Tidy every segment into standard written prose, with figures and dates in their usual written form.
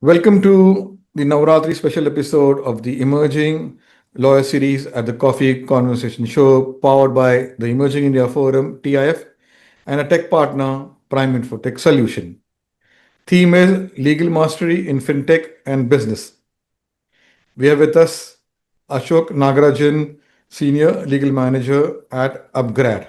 Welcome to the Navratri special episode of the Emerging Lawyer series at the Coffee Conversation Show, powered by the Emerging India Forum, TIF, and a tech partner, Prime Infotech Solution. Theme is Legal Mastery in FinTech and Business. We have with us Ashok Nagarajan, Senior Legal Manager at Upgrad.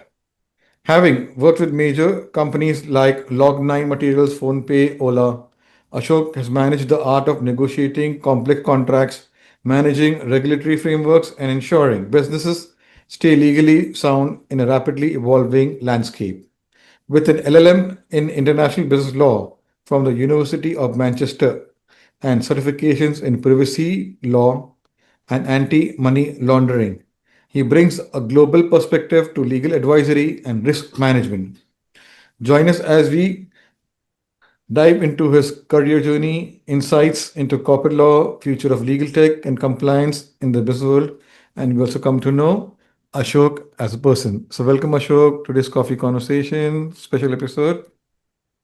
Having worked with major companies like Log9 Materials, PhonePe, Ola, Ashok has managed the art of negotiating complex contracts, managing regulatory frameworks, and ensuring businesses stay legally sound in a rapidly evolving landscape. With an LLM in international business law from the University of Manchester and certifications in privacy law and anti money laundering, he brings a global perspective to legal advisory and risk management. Join us as we dive into his career journey, insights into corporate law, future of legal tech, and compliance in the business world. And we also come to know Ashok as a person. So, welcome, Ashok, to this coffee conversation special episode.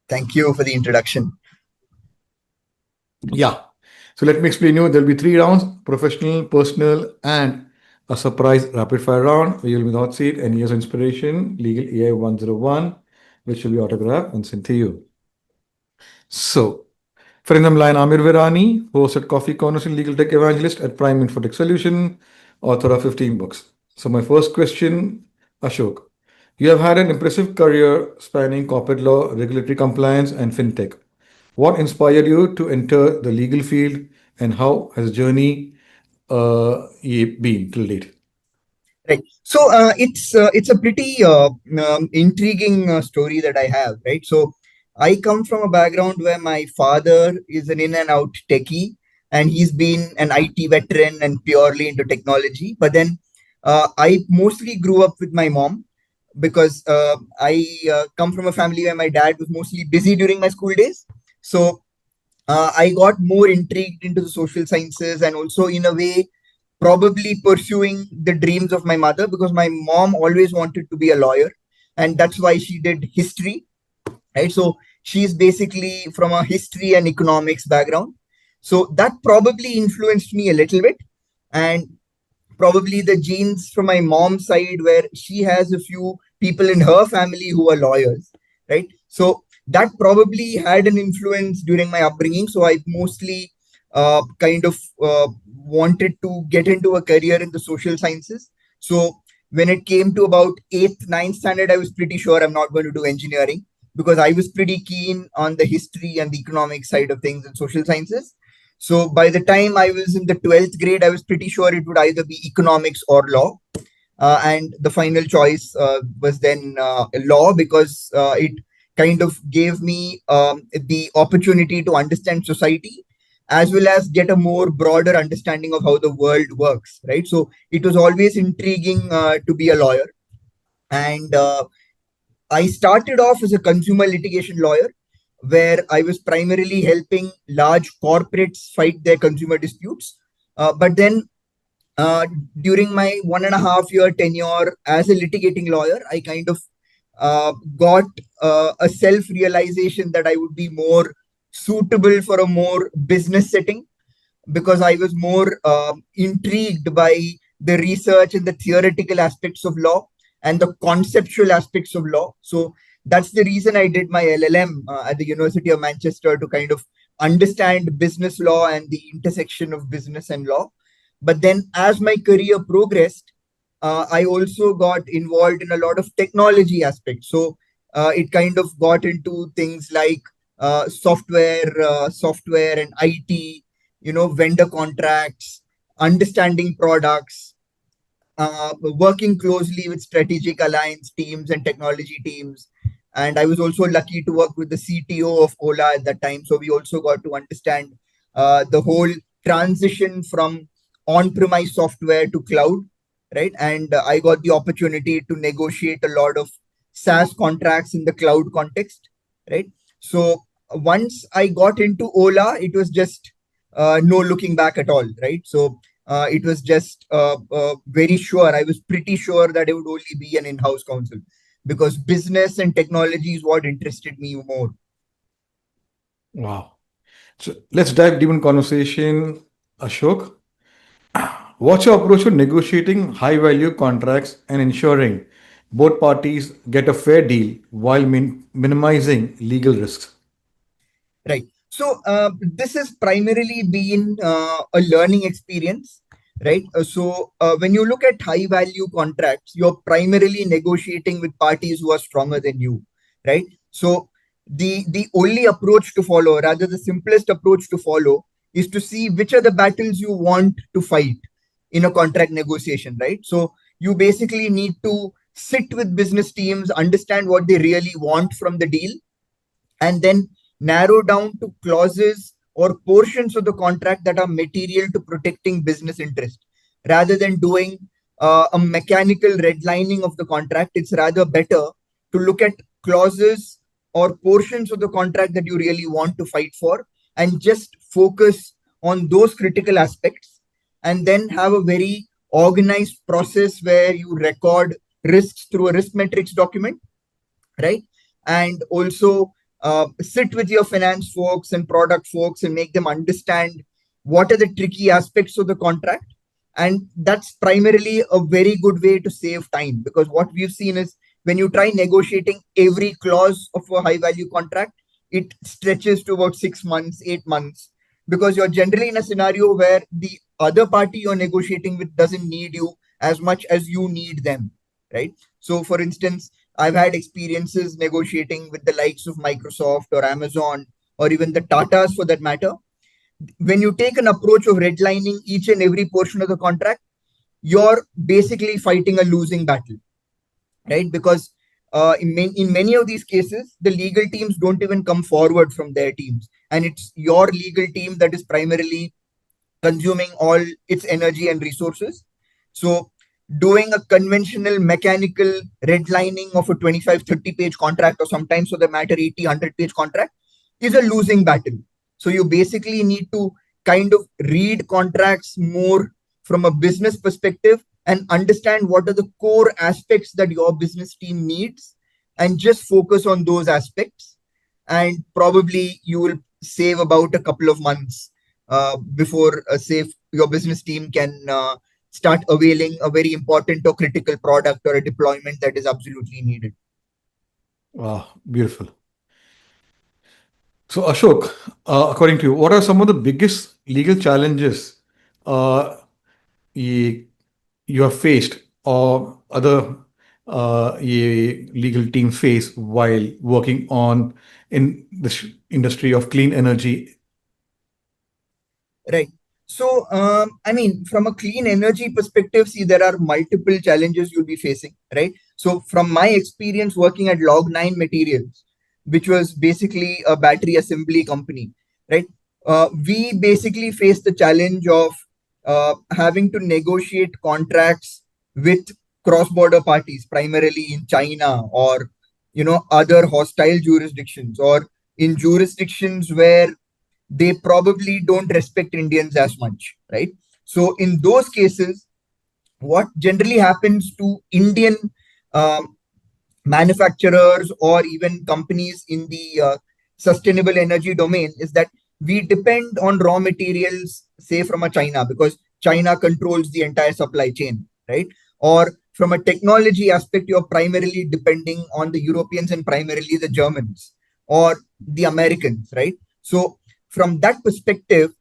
Thank you for the introduction. Yeah. So, let me explain you. There'll be three rounds: professional, personal, and a surprise rapid fire round where you'll be the hot seat and years of inspiration, legal AI 101, which will be autographed and sent to you. So, for example, line Amir Virani, host at Coffee Conversation, legal tech evangelist at Prime Infotech Solution, author of 15 books. So, my first question, Ashok, you have had an impressive career spanning corporate law, regulatory compliance, and fintech. What inspired you to enter the legal field, and how has the journey been till date? Right. So it's a pretty intriguing story that I have. Right. So I come from a background where my father is an in and out techie, and he's been an IT veteran and purely into technology. But then I mostly grew up with my mom because I come from a family where my dad was mostly busy during my school days. So I got more intrigued into the social sciences, and also in a way probably pursuing the dreams of my mother, because my mom always wanted to be a lawyer, and that's why she did history, right? So she's basically from a history and economics background. So that probably influenced me a little bit. And probably the genes from my mom's side, where she has a few people in her family who are lawyers, right? So that probably had an influence during my upbringing. So I mostly kind of wanted to get into a career in the social sciences. So when it came to about 8th, 9th standard, I was pretty sure I'm not going to do engineering, because I was pretty keen on the history and the economic side of things and social sciences. So by the time I was in the 12th grade, I was pretty sure it would either be economics or law. And the final choice was then law, because it kind of gave me the opportunity to understand society, as well as get a more broader understanding of how the world works, right? So it was always intriguing to be a lawyer. And I started off as a consumer litigation lawyer, where I was primarily helping large corporates fight their consumer disputes. But then uh, during my 1.5 year tenure as a litigating lawyer, I kind of got a self realization that I would be more suitable for a more business setting, because I was more intrigued by the research and the theoretical aspects of law and the conceptual aspects of law. So that's the reason I did my LLM at the University of Manchester, to kind of understand business law and the intersection of business and law. But then as my career progressed, I also got involved in a lot of technology aspects. So it kind of got into things like software and IT, vendor contracts, understanding products, working closely with strategic alliance teams and technology teams. And I was also lucky to work with the CTO of Ola at that time. So we also got to understand the whole transition from on-premise software to cloud, right? And I got the opportunity to negotiate a lot of SaaS contracts in the cloud context, right? So once I got into Ola, it was just no looking back at all, right? So it was just very sure. I was pretty sure that it would only be an in-house counsel, because business and technology is what interested me more. Wow. So let's dive deep in conversation, Ashok. What's your approach to negotiating high value contracts and ensuring both parties get a fair deal while minimizing legal risks? Right. So this has primarily been a learning experience, right? When you look at high value contracts, you're primarily negotiating with parties who are stronger than you, right? So the only approach to follow, rather the simplest approach to follow, is to see which are the battles you want to fight in a contract negotiation, right? So you basically need to sit with business teams, understand what they really want from the deal, and then narrow down to clauses or portions of the contract that are material to protecting business interest. Rather than doing a mechanical redlining of the contract, it's rather better to look at clauses or portions of the contract that you really want to fight for and just focus on those critical aspects, and then have a very organized process where you record risks through a risk metrics document, right? And also sit with your finance folks and product folks and make them understand what are the tricky aspects of the contract. And that's primarily a very good way to save time, because what we've seen is when you try negotiating every clause of a high value contract, it stretches to about 6 months, 8 months, because you're generally in a scenario where the other party you're negotiating with doesn't need you as much as you need them, right? So, for instance, I've had experiences negotiating with the likes of Microsoft or Amazon or even the Tatas for that matter. When you take an approach of redlining each and every portion of the contract, you're basically fighting a losing battle, right? Because in many of these cases, the legal teams don't even come forward from their teams. And it's your legal team that is primarily consuming all its energy and resources. So doing a conventional mechanical redlining of a 25, 30 page contract, or sometimes for the matter 80, 100 page contract, is a losing battle. So you basically need to kind of read contracts more from a business perspective and understand what are the core aspects that your business team needs, and just focus on those aspects. And probably you will save about a couple of months before say your business team can start availing a very important or critical product or a deployment that is absolutely needed. Wow, beautiful. So, Ashok, according to you, what are some of the biggest legal challenges uh, you, you have faced or other legal team face while working on in the industry of clean energy? Right. So, I mean, from a clean energy perspective, see, there are multiple challenges you'll be facing, right? So, from my experience working at Log9 Materials, which was basically a battery assembly company, right? We basically faced the challenge of having to negotiate contracts with cross-border parties, primarily in China or other hostile jurisdictions, or in jurisdictions where they probably don't respect Indians as much, right? So in those cases, what generally happens to Indian um, manufacturers or even companies in the sustainable energy domain is that we depend on raw materials, say from a China, because China controls the entire supply chain, right? Or from a technology aspect, you're primarily depending on the Europeans and primarily the Germans or the Americans, right? So from that perspective,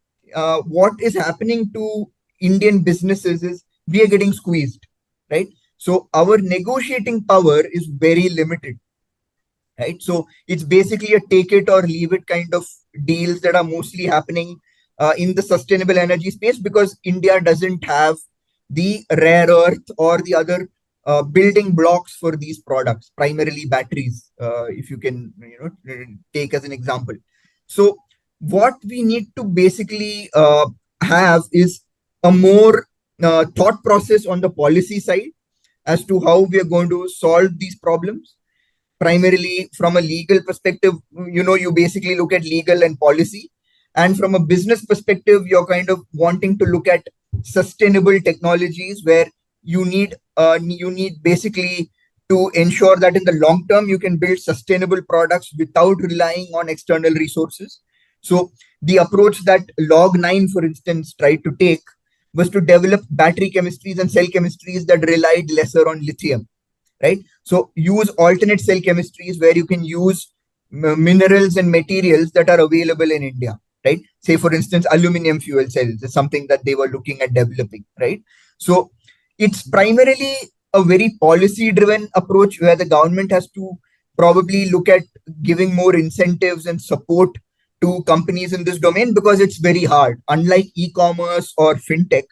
what is happening to Indian businesses is we are getting squeezed, right? So our negotiating power is very limited, right? So it's basically a take it or leave it kind of deals that are mostly happening in the sustainable energy space, because India doesn't have the rare earth or the other building blocks for these products, primarily batteries, if you can take as an example. So what we need to basically have is a more thought process on the policy side as to how we are going to solve these problems. Primarily from a legal perspective, you basically look at legal and policy, and from a business perspective, you're kind of wanting to look at sustainable technologies where you need basically to ensure that in the long term you can build sustainable products without relying on external resources. So the approach that Log9, for instance, tried to take was to develop battery chemistries and cell chemistries that relied lesser on lithium, right? So use alternate cell chemistries where you can use minerals and materials that are available in India, right? Say, for instance, aluminum fuel cells is something that they were looking at developing, right? So it's primarily a very policy driven approach where the government has to probably look at giving more incentives and support to companies in this domain, because it's very hard. Unlike e-commerce or fintech,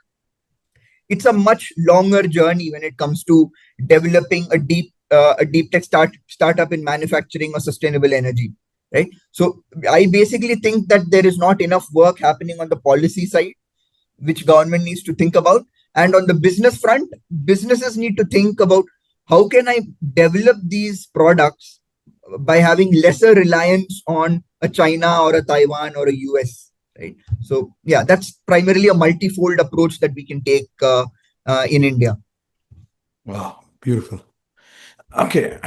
it's a much longer journey when it comes to developing a deep tech startup in manufacturing or sustainable energy, right? So I basically think that there is not enough work happening on the policy side, which government needs to think about. And on the business front, businesses need to think about how can I develop these products by having lesser reliance on a China or a Taiwan or a US, right? So yeah, that's primarily a multifold approach that we can take in India. Wow, beautiful. Okay.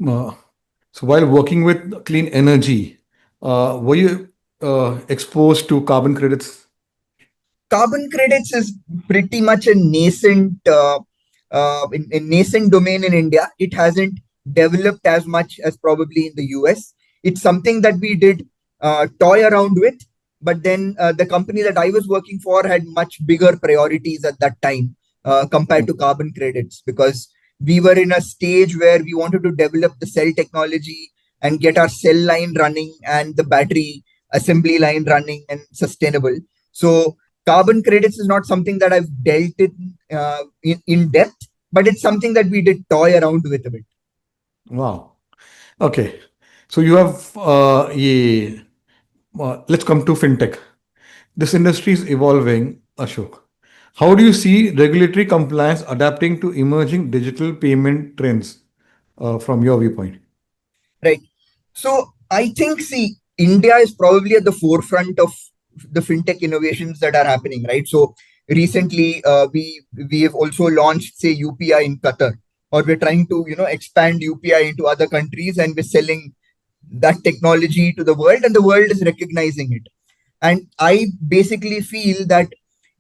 Uh, so while working with clean energy, were you exposed to carbon credits? Carbon credits is pretty much a nascent domain in India. It hasn't developed as much as probably in the US. It's something that we did toy around with, but then the company that I was working for had much bigger priorities at that time compared to carbon credits, because we were in a stage where we wanted to develop the cell technology and get our cell line running and the battery assembly line running and sustainable. So carbon credits is not something that I've dealt in depth, but it's something that we did toy around with a bit. Wow. Okay. So you have let's come to fintech. This industry is evolving, Ashok. How do you see regulatory compliance adapting to emerging digital payment trends from your viewpoint? Right. So I think, see, India is probably at the forefront of the fintech innovations that are happening, right? So recently, we have also launched, say, UPI in Qatar, or we're trying to expand UPI into other countries, and we're selling that technology to the world, and the world is recognizing it. And I basically feel that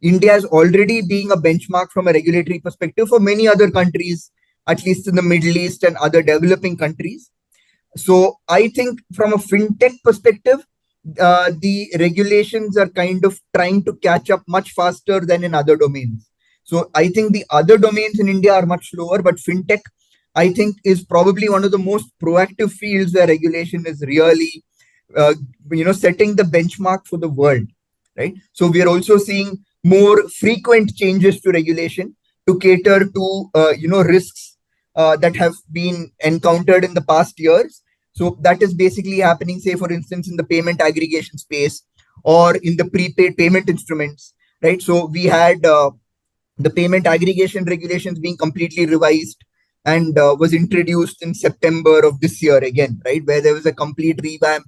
India is already being a benchmark from a regulatory perspective for many other countries, at least in the Middle East and other developing countries. So I think from a fintech perspective, the regulations are kind of trying to catch up much faster than in other domains. So I think the other domains in India are much slower, but fintech, I think, is probably one of the most proactive fields where regulation is really, setting the benchmark for the world, right? So we are also seeing more frequent changes to regulation to cater to, risks that have been encountered in the past years. So that is basically happening, say, for instance, in the payment aggregation space or in the prepaid payment instruments, right? So we had the payment aggregation regulations being completely revised and was introduced in September of this year again, right? Where there was a complete revamp,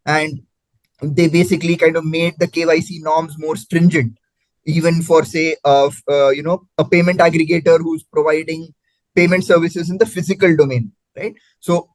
and they basically kind of made the KYC norms more stringent, even for, say, a payment aggregator who's providing payment services in the physical domain, right? So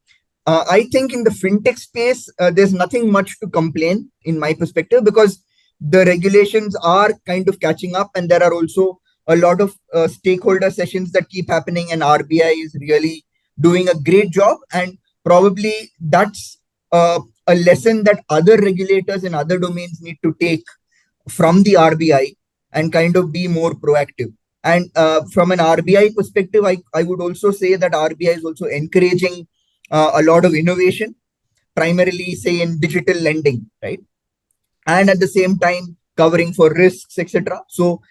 I think in the fintech space, there's nothing much to complain in my perspective, because the regulations are kind of catching up, and there are also a lot of stakeholder sessions that keep happening, and RBI is really doing a great job. And probably that's a lesson that other regulators in other domains need to take from the RBI and kind of be more proactive. And from an RBI perspective, I would also say that RBI is also encouraging a lot of innovation, primarily, say, in digital lending, right? And at the same time, covering for risks, etc. So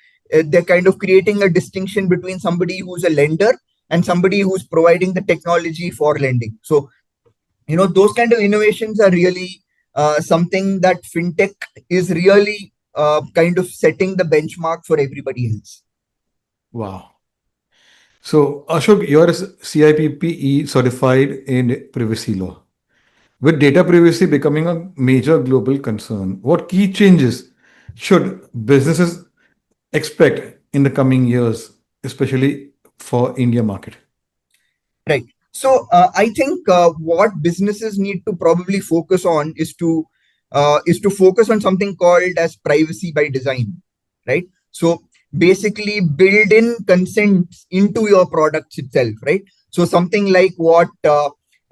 they're kind of creating a distinction between somebody who's a lender and somebody who's providing the technology for lending. So, those kind of innovations are really something that fintech is really kind of setting the benchmark for everybody else. Wow. So, Ashok, you are CIPPE certified in privacy law. With data privacy becoming a major global concern, what key changes should businesses expect in the coming years, especially for India market? Right. So I think what businesses need to probably focus on is to is to focus on something called as privacy by design, right? So basically build in consents into your products itself, right? So something like what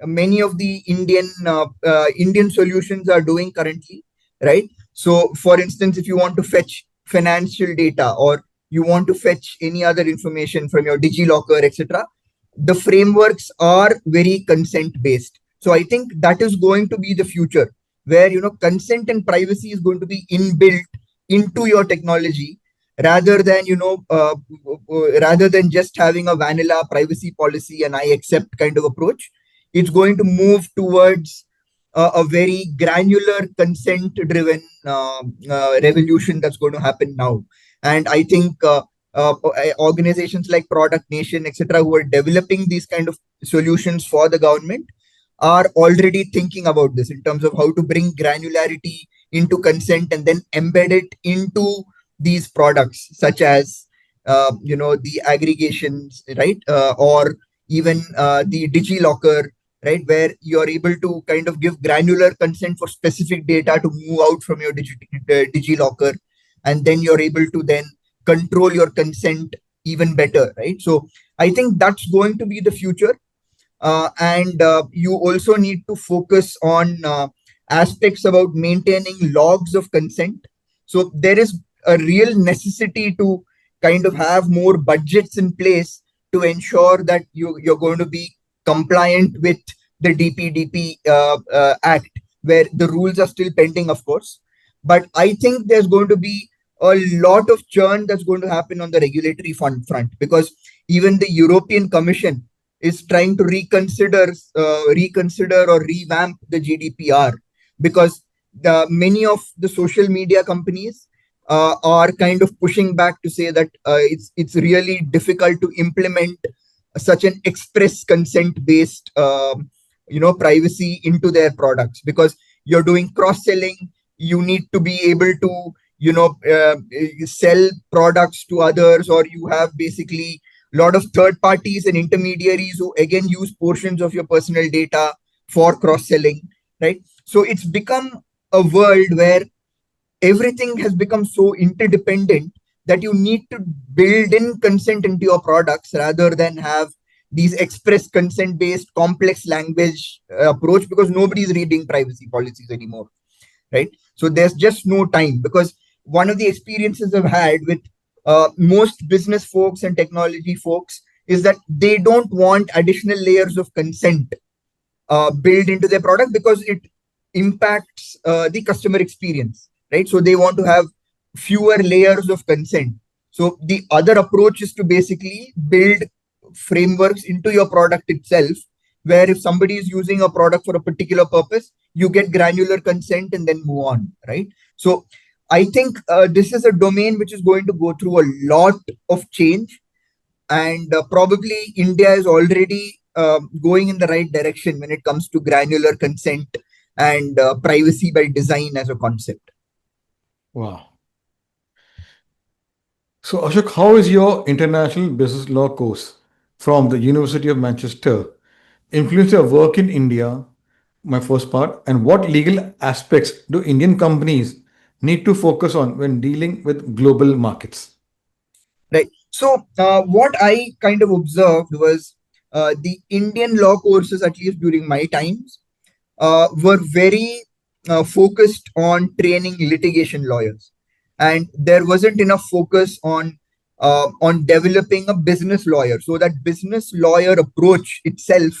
many of the Indian solutions are doing currently, right? So for instance, if you want to fetch financial data or you want to fetch any other information from your DigiLocker, etc., the frameworks are very consent based. So I think that is going to be the future, where consent and privacy is going to be inbuilt into your technology, rather than rather than just having a vanilla privacy policy and I accept kind of approach. It's going to move towards a very granular consent driven revolution that's going to happen now. And I think organizations like Product Nation, etc., who are developing these kind of solutions for the government are already thinking about this in terms of how to bring granularity into consent and then embed it into these products, such as the aggregations, right, or even the DigiLocker, right, where you're able to kind of give granular consent for specific data to move out from your DigiLocker, and then you're able to then control your consent even better, right? So I think that's going to be the future. And you also need to focus on aspects about maintaining logs of consent. So there is a real necessity to kind of have more budgets in place to ensure that you're going to be compliant with the DPDP Act, where the rules are still pending, of course. But I think there's going to be a lot of churn that's going to happen on the regulatory front, because even the European Commission is trying to reconsider or revamp the GDPR, because many of the social media companies are kind of pushing back to say that it's really difficult to implement such an express consent based privacy into their products, because you're doing cross selling. You need to be able to sell products to others, or you have basically a lot of third parties and intermediaries who again use portions of your personal data for cross selling, right? So it's become a world where everything has become so interdependent that you need to build in consent into your products rather than have these express consent based complex language approach, because nobody is reading privacy policies anymore, right? So there's just no time, because one of the experiences I've had with most business folks and technology folks is that they don't want additional layers of consent built into their product, because it impacts the customer experience, right? So they want to have fewer layers of consent. So the other approach is to basically build frameworks into your product itself, where if somebody is using a product for a particular purpose, you get granular consent and then move on, right? So I think this is a domain which is going to go through a lot of change, and probably India is already going in the right direction when it comes to granular consent and privacy by design as a concept. Wow. So, Ashok, how is your international business law course from the University of Manchester influence your work in India? My first part. And what legal aspects do Indian companies need to focus on when dealing with global markets? Right. So what I kind of observed was the Indian law courses, at least during my times, were very focused on training litigation lawyers, and there wasn't enough focus on developing a business lawyer. So that business lawyer approach itself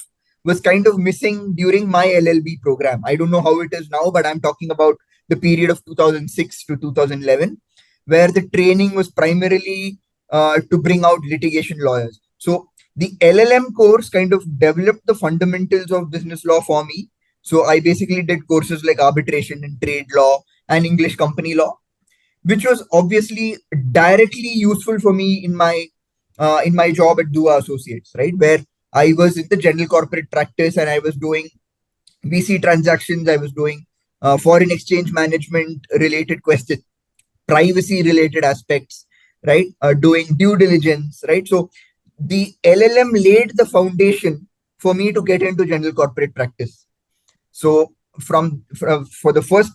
was kind of missing during my LLB program. I don't know how it is now, but I'm talking about the period of 2006 to 2011, where the training was primarily to bring out litigation lawyers. So the LLM course kind of developed the fundamentals of business law for me. So I basically did courses like arbitration and trade law and English company law, which was obviously directly useful for me in my job at Dua Associates, right, where I was in the general corporate practice and I was doing VC transactions, I was doing foreign exchange management related questions, privacy related aspects, right, doing due diligence, right. So the LLM laid the foundation for me to get into general corporate practice. So for the first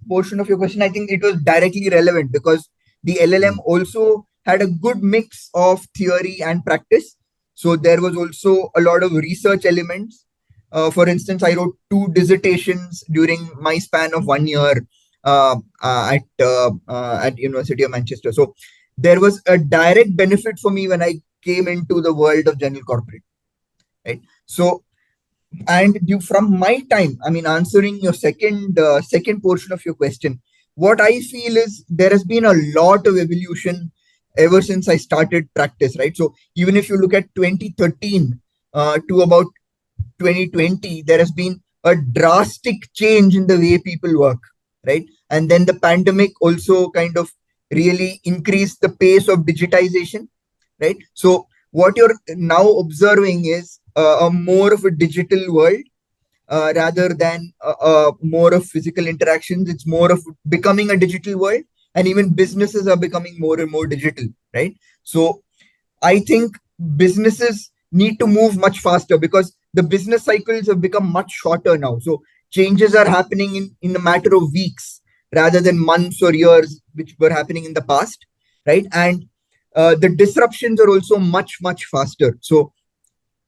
portion of your question, I think it was directly relevant because the LLM also had a good mix of theory and practice. So there was also a lot of research elements. For instance, I wrote 2 dissertations during my span of 1 year at University of Manchester. So there was a direct benefit for me when I came into the world of general corporate, right? So and from my time, I mean, answering your second portion of your question, what I feel is there has been a lot of evolution ever since I started practice, right? So even if you look at 2013 to about 2020, there has been a drastic change in the way people work, right? And then the pandemic also kind of really increased the pace of digitization, right? So what you're now observing is a more of a digital world rather than more of physical interactions. It's more of becoming a digital world, and even businesses are becoming more and more digital, right? So I think businesses need to move much faster because the business cycles have become much shorter now. So changes are happening in a matter of weeks rather than months or years, which were happening in the past, right? And the disruptions are also much faster. So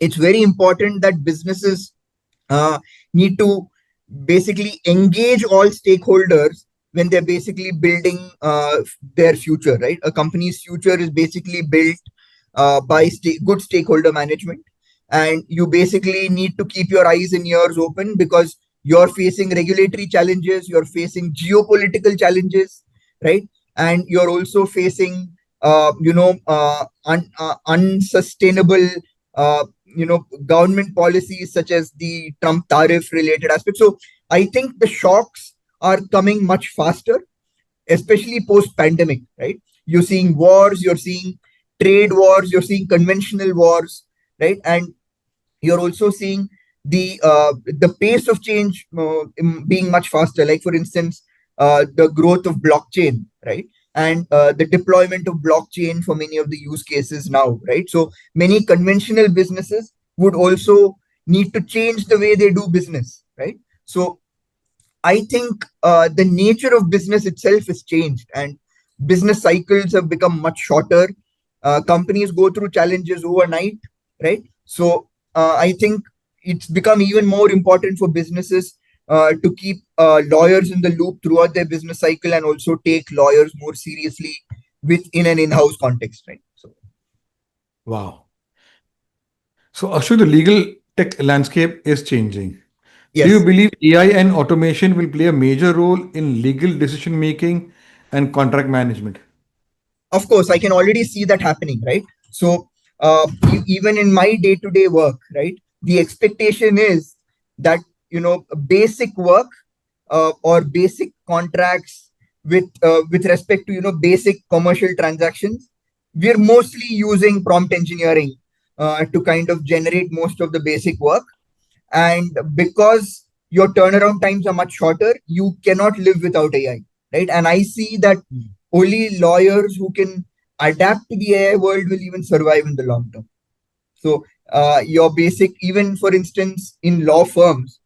it's very important that businesses uh, need to basically engage all stakeholders when they're basically building their future, right? A company's future is basically built by good stakeholder management. And you basically need to keep your eyes and ears open because you're facing regulatory challenges, you're facing geopolitical challenges, right? And you're also facing, unsustainable, government policies such as the Trump tariff related aspects. So I think the shocks are coming much faster, especially post pandemic, right? You're seeing wars, you're seeing trade wars, you're seeing conventional wars, right? And you're also seeing the pace of change being much faster. Like for instance, the growth of blockchain, right? And the deployment of blockchain for many of the use cases now, right? So many conventional businesses would also need to change the way they do business, right? So I think the nature of business itself has changed, and business cycles have become much shorter. Companies go through challenges overnight, right? So I think it's become even more important for businesses to keep lawyers in the loop throughout their business cycle and also take lawyers more seriously within an in-house context, right? So Wow. So, Ashok, the legal tech landscape is changing. Do you yes. believe AI and automation will play a major role in legal decision making and contract management? Of course, I can already see that happening, right? So even in my day-to-day work, right, the expectation is that basic work or basic contracts with respect to basic commercial transactions, we're mostly using prompt engineering to kind of generate most of the basic work. And because your turnaround times are much shorter, you cannot live without AI, right? And I see that only lawyers who can adapt to the AI world will even survive in the long term. So your basic, even for instance, in law firms,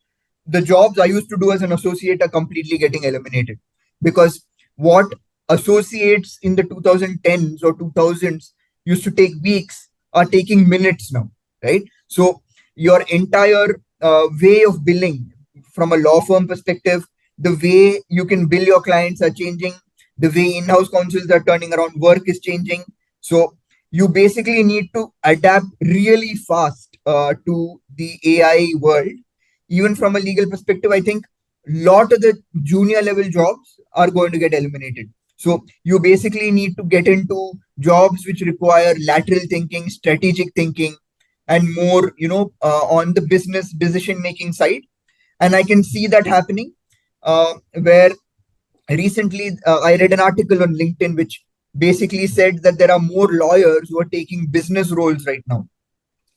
the jobs I used to do as an associate are completely getting eliminated because what associates in the 2010s or 2000s used to take weeks are taking minutes now, right? So your entire way of billing from a law firm perspective, the way you can bill your clients are changing, the way in-house counsels are turning around work is changing. So you basically need to adapt really fast to the AI world. Even from a legal perspective, I think lot of the junior level jobs are going to get eliminated. So you basically need to get into jobs which require lateral thinking, strategic thinking, and more, on the business decision making side. And I can see that happening where recently I read an article on LinkedIn which basically said that there are more lawyers who are taking business roles right now,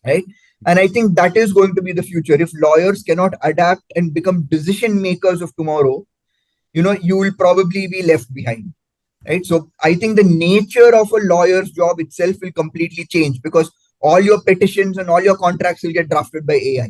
right? And I think that is going to be the future. If lawyers cannot adapt and become decision makers of tomorrow, you will probably be left behind, right? So I think the nature of a lawyer's job itself will completely change because all your petitions and all your contracts will get drafted by AI.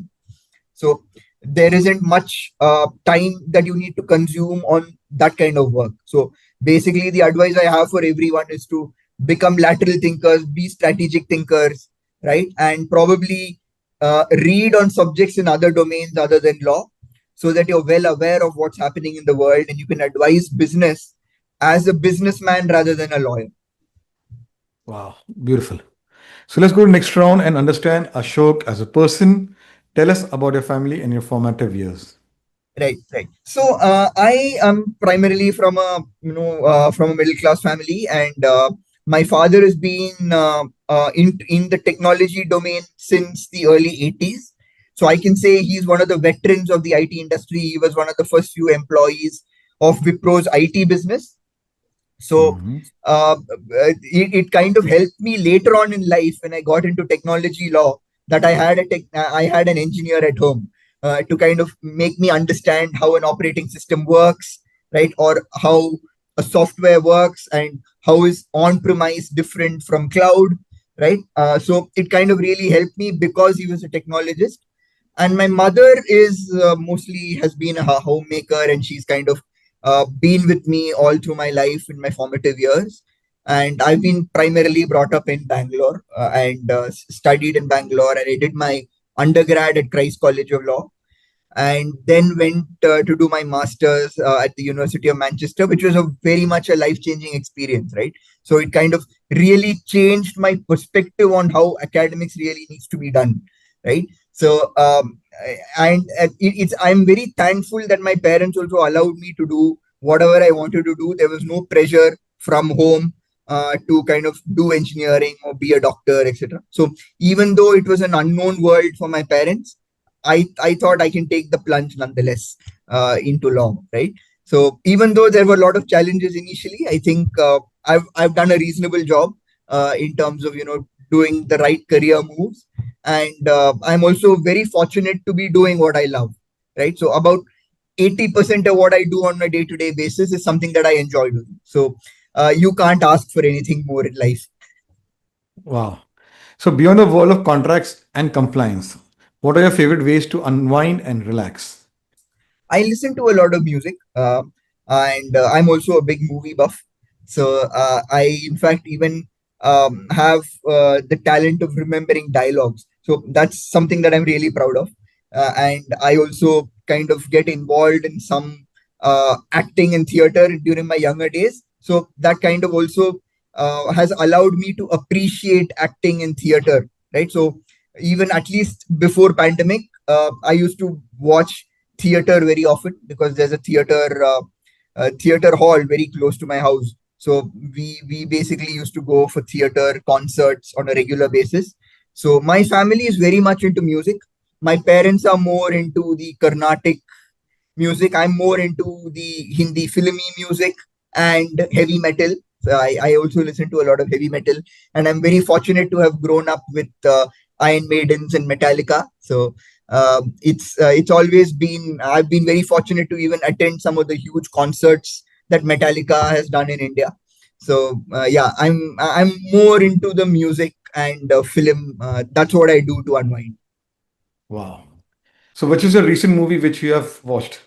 So there isn't much time that you need to consume on that kind of work. So basically, the advice I have for everyone is to become lateral thinkers, be strategic thinkers, right? And probably read on subjects in other domains other than law, so that you're well aware of what's happening in the world and you can advise business as a businessman rather than a lawyer. Wow, beautiful. So let's go to next round and understand Ashok as a person. Tell us about your family and your formative years. Right, right. So I am primarily from a from a middle class family, and my father has been in the technology domain since the early 80s. So I can say he's one of the veterans of the IT industry. He was one of the first few employees of Wipro's IT business. So Mhm. it kind of helped me later on in life when I got into technology law, that I had an engineer at home to kind of make me understand how an operating system works, right? Or how a software works, and how is on-premise different from cloud, right? So it kind of really helped me because he was a technologist. And my mother is mostly has been a homemaker, and she's kind of been with me all through my life in my formative years. And I've been primarily brought up in Bangalore, and studied in Bangalore, and I did my undergrad at Christ College of Law, and then went to do my master's at the University of Manchester, which was a very much a life changing experience, right? So it kind of really changed my perspective on how academics really needs to be done, right? So it's I'm very thankful that my parents also allowed me to do whatever I wanted to do. There was no pressure from home to kind of do engineering or be a doctor, etc. So even though it was an unknown world for my parents, I thought I can take the plunge nonetheless into law, right? So even though there were a lot of challenges initially, I think I've done a reasonable job in terms of doing the right career moves, and I'm also very fortunate to be doing what I love, right? So about 80% of what I do on a day-to-day basis is something that I enjoy doing. So you can't ask for anything more in life. Wow. So beyond the world of contracts and compliance, what are your favorite ways to unwind and relax? I listen to a lot of music, and I'm also a big movie buff. So I, in fact, even have the talent of remembering dialogues. So that's something that I'm really proud of. And I also kind of get involved in some acting and theater during my younger days. So that kind of also has allowed me to appreciate acting and theater, right? So even at least before pandemic, I used to watch theater very often because there's a theater hall very close to my house. So we basically used to go for theater concerts on a regular basis. So my family is very much into music. My parents are more into the Carnatic music. I'm more into the Hindi filmy music and heavy metal. So I also listen to a lot of heavy metal, and I'm very fortunate to have grown up with Iron Maidens and Metallica. So it's always been I've been very fortunate to even attend some of the huge concerts that Metallica has done in India. So yeah, I'm more into the music and film. That's what I do to unwind. Wow. So which is a recent movie which you have watched?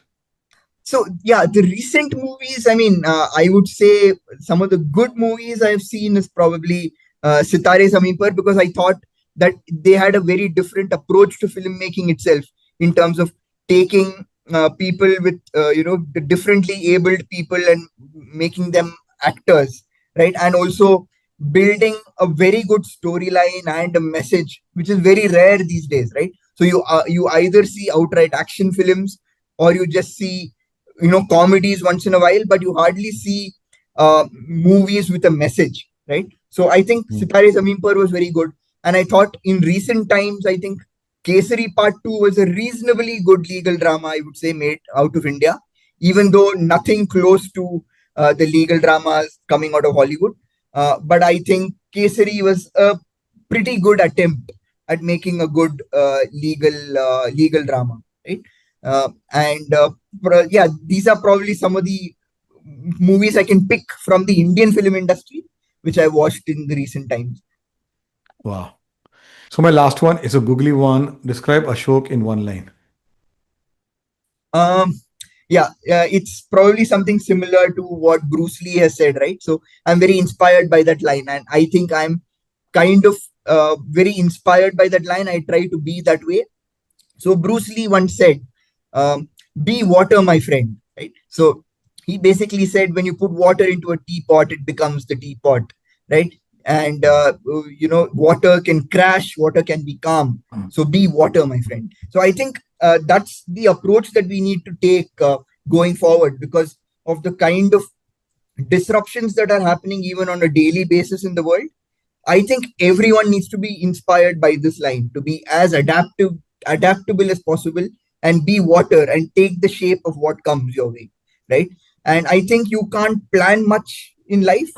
So yeah, the recent movies. I mean, I would say some of the good movies I've seen is probably Sitare Zameen Par, because I thought that they had a very different approach to filmmaking itself in terms of taking people with the differently abled people and making them actors, right? And also building a very good storyline and a message, which is very rare these days, right? So you either see outright action films, or you just see comedies once in a while, but you hardly see movies with a message, right? So I think Hmm. Sitare Zameen Par was very good, and I thought in recent times, I think Kesari Part 2 was a reasonably good legal drama, I would say, made out of India, even though nothing close to the legal dramas coming out of Hollywood. But I think Kesari was a pretty good attempt at making a good legal drama, right? And yeah, these are probably some of the movies I can pick from the Indian film industry, which I watched in the recent times. Wow. So my last one is a googly one. Describe Ashok in one line. Um, it's probably something similar to what Bruce Lee has said, right? So I'm very inspired by that line, and I think I'm kind of very inspired by that line. I try to be that way. So Bruce Lee once said, "Be water, my friend." Right. So he basically said, when you put water into a teapot, it becomes the teapot, right? And water can crash, water can be calm. So be water, my friend. So I think that's the approach that we need to take going forward, because of the kind of disruptions that are happening even on a daily basis in the world. I think everyone needs to be inspired by this line, to be as adaptable as possible, and be water and take the shape of what comes your way, right? And I think you can't plan much in life.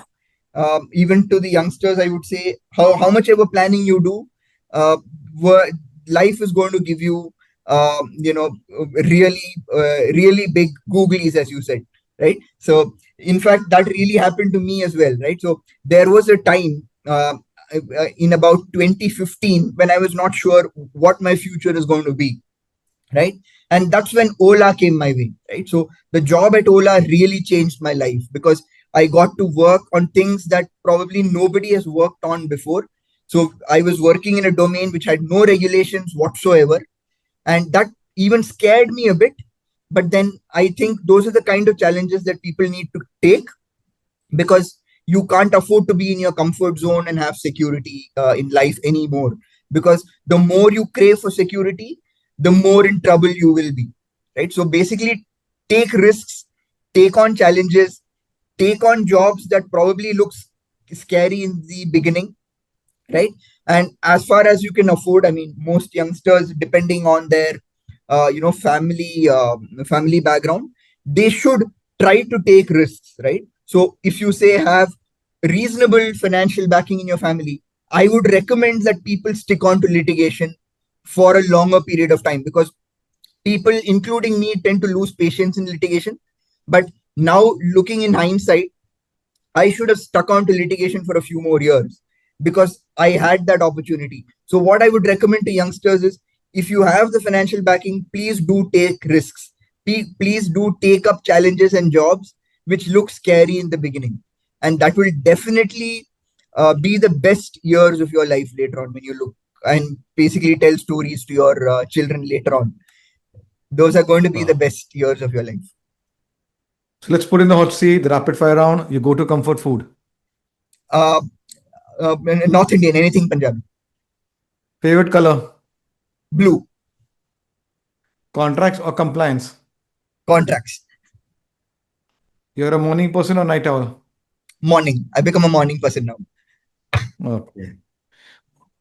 Even to the youngsters, I would say, how much ever planning you do, uh, life is going to give you, really, really big googlies, as you said, right? So, in fact, that really happened to me as well, right? So, there was a time in about 2015 when I was not sure what my future is going to be, right? And that's when Ola came my way, right? So the job at Ola really changed my life, because I got to work on things that probably nobody has worked on before. So I was working in a domain which had no regulations whatsoever, and that even scared me a bit. But then I think those are the kind of challenges that people need to take, because you can't afford to be in your comfort zone and have security in life anymore, because the more you crave for security, the more in trouble you will be, right? So basically, take risks, take on challenges, take on jobs that probably looks scary in the beginning, right? And as far as you can afford, I mean, most youngsters, depending on their family background, they should try to take risks, right? So if you say have reasonable financial backing in your family, I would recommend that people stick on to litigation for a longer period of time, because people, including me, tend to lose patience in litigation. But now, looking in hindsight, I should have stuck on to litigation for a few more years, because I had that opportunity. So, what I would recommend to youngsters is, if you have the financial backing, please do take risks. Please do take up challenges and jobs which look scary in the beginning. And that will definitely be the best years of your life later on, when you look and basically tell stories to your children later on. Those are going to be the best years of your life. So let's put in the hot seat, the rapid fire round. You go to comfort food. Uh, North Indian, anything Punjabi. Favorite color? Blue. Contracts or compliance? Contracts. You're a morning person or night owl? Morning. I become a morning person now. Okay.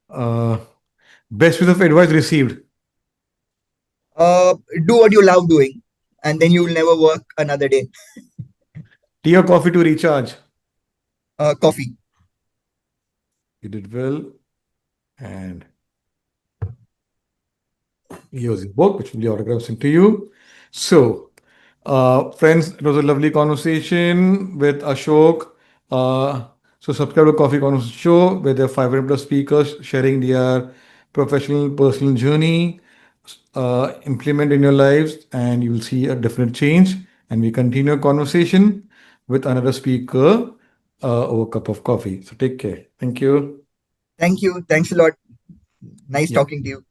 Uh, Best piece of advice received? Do what you love doing, and then you will never work another day. Tea or coffee to recharge? Coffee. You did well. And here's your book, which will be autographed sent to you. So, friends, it was a lovely conversation with Ashok. So, subscribe to Coffee Conversation Show, where there are 500 plus speakers sharing their professional, personal journey. Implement in your lives, and you will see a definite change. And we continue a conversation with another speaker over a cup of coffee. So, take care. Thank you. Thank you. Thanks a lot. Nice Yeah. talking to you.